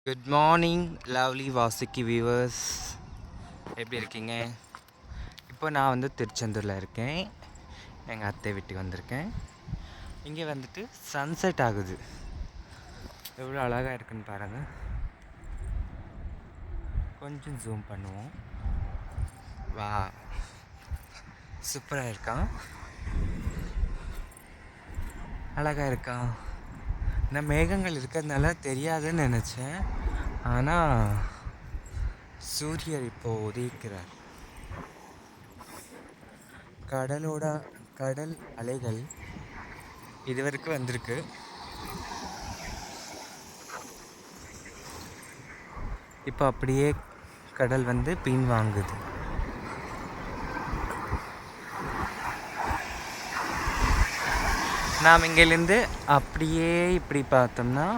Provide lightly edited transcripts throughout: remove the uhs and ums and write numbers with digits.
Good morning lovely Vasuki viewers, எப்படி இருக்கீங்க? இப்போ நான் வந்து திருச்செந்தூரில் இருக்கேன். எங்கள் அத்தை வீட்டுக்கு வந்திருக்கேன். இங்கே வந்துட்டு சன்செட் ஆகுது. எவ்வளோ அழகாக இருக்குன்னு பாருங்கள். கொஞ்சம் ஜூம் பண்ணுவோம். வா, சூப்பராக இருக்கா, அழகாக இருக்கா. நான் மேகங்கள் இருக்கிறதுனால தெரியாதுன்னு நினச்சேன். ஆனால் சூரியர் இப்போ உதயிக்கிறார். கடல் அலைகள் இதுவரைக்கும் வந்திருக்கு. இப்போ அப்படியே கடல் வந்து பின் வாங்குது. நாம் இங்கேருந்து அப்படியே இப்படி பார்த்தோம்னா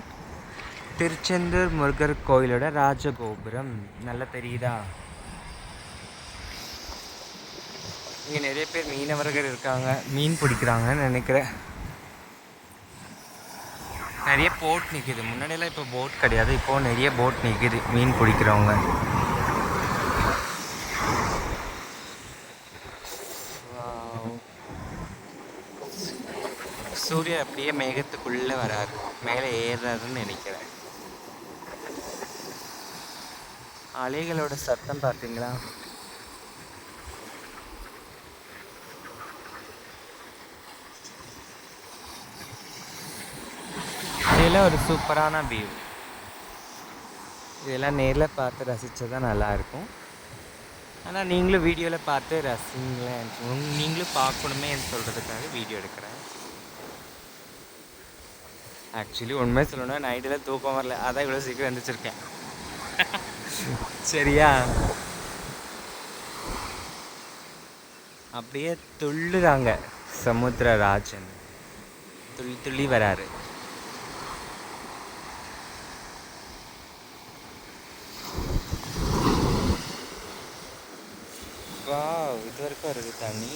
திருச்செந்தூர் முருகர் கோயிலோட ராஜகோபுரம் நல்லா தெரியுதா? இங்கே நிறைய பேர் மீனவர்கள் இருக்காங்க, மீன் பிடிக்கிறாங்கன்னு நினைக்கிறேன். நிறைய போட் நிற்கிது. முன்னாடியெல்லாம் இப்போ போட் கிடையாது, இப்போது நிறைய போட் நிற்கிது மீன் பிடிக்கிறவங்க. சூரியன் அப்படியே மேகத்துக்குள்ளே வராரு, மேலே ஏறாருன்னு நினைக்கிறேன். அலைகளோட சத்தம் பார்த்தீங்களா? இதெல்லாம் ஒரு சூப்பரான வியூ. இதெல்லாம் நேரில் பார்த்து ரசித்தா தான் நல்லாயிருக்கும். ஆனால் நீங்களும் வீடியோவில் பார்த்து ரசிங்களேன், நீங்களும் பார்க்கணுமே சொல்கிறதுக்காக வீடியோ எடுக்கிறேன். ஆக்சுவலி உண்மை சொல்லணும்னா நைட்டில் தூக்கம் வரல, அதான் இவ்வளோ சீக்கிரம் எழுந்திரிச்சிருக்கேன். சரியா? அப்படியே துள்ளுறாங்க சமுத்திரராஜன், துள்ளி துள்ளி வராரு. வா, இது வரைக்கும் வருது தண்ணி.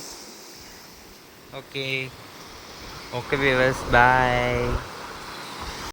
ஓகே வியூவர்ஸ், பாய்.